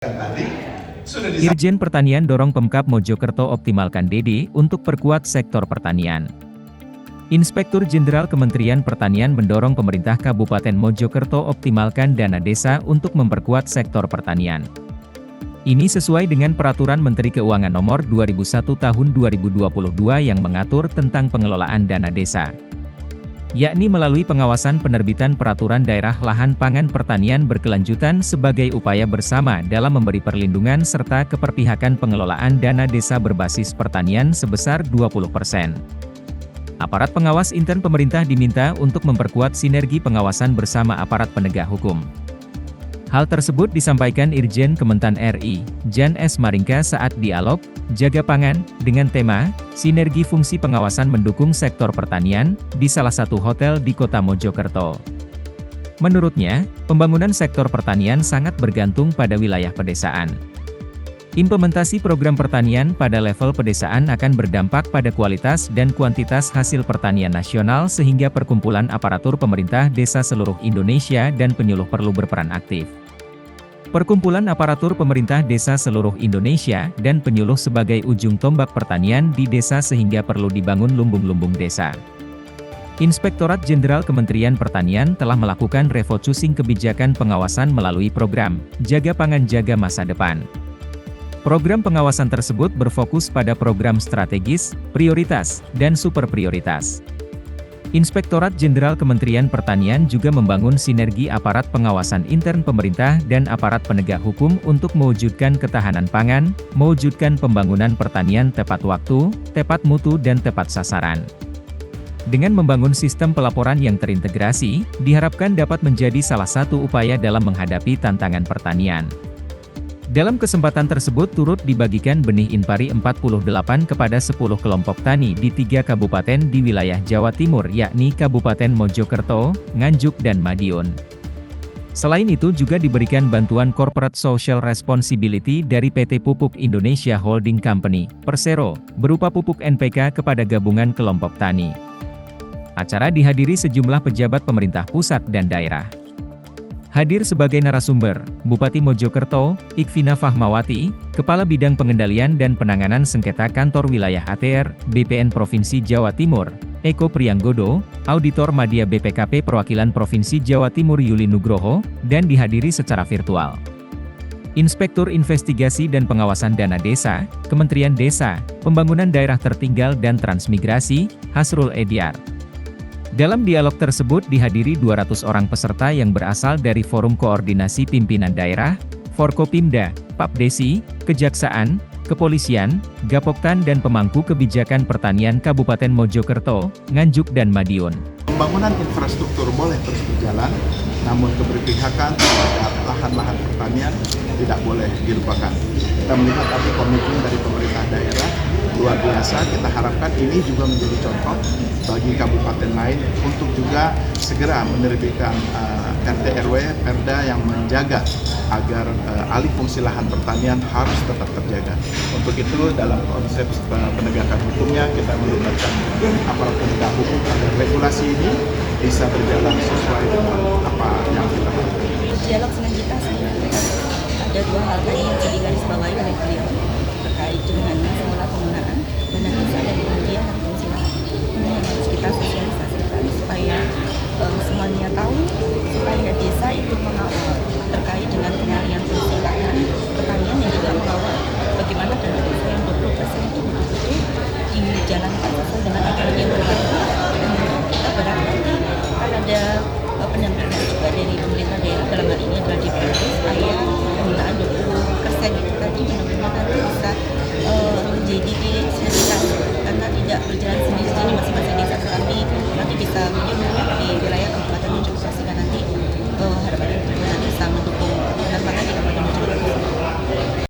Tadi sudah Irjen Pertanian dorong Pemkab Mojokerto optimalkan DD untuk perkuat sektor pertanian. Inspektur Jenderal Kementerian Pertanian mendorong pemerintah Kabupaten Mojokerto optimalkan dana desa untuk memperkuat sektor pertanian. Ini sesuai dengan Peraturan Menteri Keuangan Nomor 2001 Tahun 2022 yang mengatur tentang pengelolaan dana desa, yakni melalui pengawasan penerbitan peraturan daerah lahan pangan pertanian berkelanjutan sebagai upaya bersama dalam memberi perlindungan serta keberpihakan pengelolaan dana desa berbasis pertanian sebesar 20%. Aparat pengawas intern pemerintah diminta untuk memperkuat sinergi pengawasan bersama aparat penegak hukum. Hal tersebut disampaikan Irjen Kementan RI, Jan S. Maringka saat dialog Jaga Pangan, dengan tema, Sinergi Fungsi Pengawasan Mendukung Sektor Pertanian, di salah satu hotel di kota Mojokerto. Menurutnya, pembangunan sektor pertanian sangat bergantung pada wilayah pedesaan. Implementasi program pertanian pada level pedesaan akan berdampak pada kualitas dan kuantitas hasil pertanian nasional sehingga perkumpulan aparatur pemerintah desa seluruh Indonesia dan penyuluh perlu berperan aktif. Perkumpulan aparatur pemerintah desa seluruh Indonesia dan penyuluh sebagai ujung tombak pertanian di desa sehingga perlu dibangun lumbung-lumbung desa. Inspektorat Jenderal Kementerian Pertanian telah melakukan refocusing kebijakan pengawasan melalui program Jaga Pangan Jaga Masa Depan. Program pengawasan tersebut berfokus pada program strategis, prioritas, dan super prioritas. Inspektorat Jenderal Kementerian Pertanian juga membangun sinergi aparat pengawasan intern pemerintah dan aparat penegak hukum untuk mewujudkan ketahanan pangan, mewujudkan pembangunan pertanian tepat waktu, tepat mutu dan tepat sasaran. Dengan membangun sistem pelaporan yang terintegrasi, diharapkan dapat menjadi salah satu upaya dalam menghadapi tantangan pertanian. Dalam kesempatan tersebut turut dibagikan benih Inpari 48 kepada 10 kelompok tani di 3 kabupaten di wilayah Jawa Timur yakni Kabupaten Mojokerto, Nganjuk dan Madiun. Selain itu juga diberikan bantuan Corporate Social Responsibility dari PT Pupuk Indonesia Holding Company, Persero, berupa pupuk NPK kepada gabungan kelompok tani. Acara dihadiri sejumlah pejabat pemerintah pusat dan daerah. Hadir sebagai narasumber, Bupati Mojokerto, Ikvina Fahmawati, Kepala Bidang Pengendalian dan Penanganan Sengketa Kantor Wilayah ATR, BPN Provinsi Jawa Timur, Eko Prianggodo, Auditor Madya BPKP Perwakilan Provinsi Jawa Timur Yuli Nugroho, dan dihadiri secara virtual. Inspektur Investigasi dan Pengawasan Dana Desa, Kementerian Desa, Pembangunan Daerah Tertinggal dan Transmigrasi, Hasrul Ediar. Dalam dialog tersebut dihadiri 200 orang peserta yang berasal dari Forum Koordinasi Pimpinan Daerah, Forkopimda, Papdesi, Kejaksaan, Kepolisian, Gapoktan dan pemangku kebijakan pertanian Kabupaten Mojokerto, Nganjuk dan Madiun. Pembangunan infrastruktur boleh terus berjalan, namun keberpihakan terhadap lahan-lahan pertanian tidak boleh dilupakan. Kita melihat ada komitmen dari pemerintah daerah luar biasa. Kita harapkan ini juga menjadi contoh bagi kabupaten lain untuk juga segera menerbitkan RT RW Perda yang menjaga agar alih fungsi lahan pertanian harus tetap terjaga. Untuk itu dalam konsep penegakan hukumnya kita melibatkan aparat penegak hukum agar regulasi ini bisa berjalan sesuai dengan apa yang kita harapkan. Dialog selanjutnya ada dua hal tadi yang digarisbawahi oleh beliau terkait dengan semula penggunaan dana desa dan kemudian fungsi lahan. Ini yang harus kita sosialisasikan supaya semuanya tahu, supaya desa itu mengawal terkait dengan pengalihan fungsi lahan pertanian yang juga mengawal bagaimana dana desa yang 20% itu betul-betul dijalankan sesuai dengan aturan yang berlaku. Dan kita berharap nanti akan ada pendampingan juga dari pemerintah daerah dalam hal ini adalah DPRD supaya penggunaan 20% itu tadi benar-benar nanti bisa menjadi sinergitas karena tidak berjalan sendiri-sendiri masing-masing desa, tetapi nanti bisa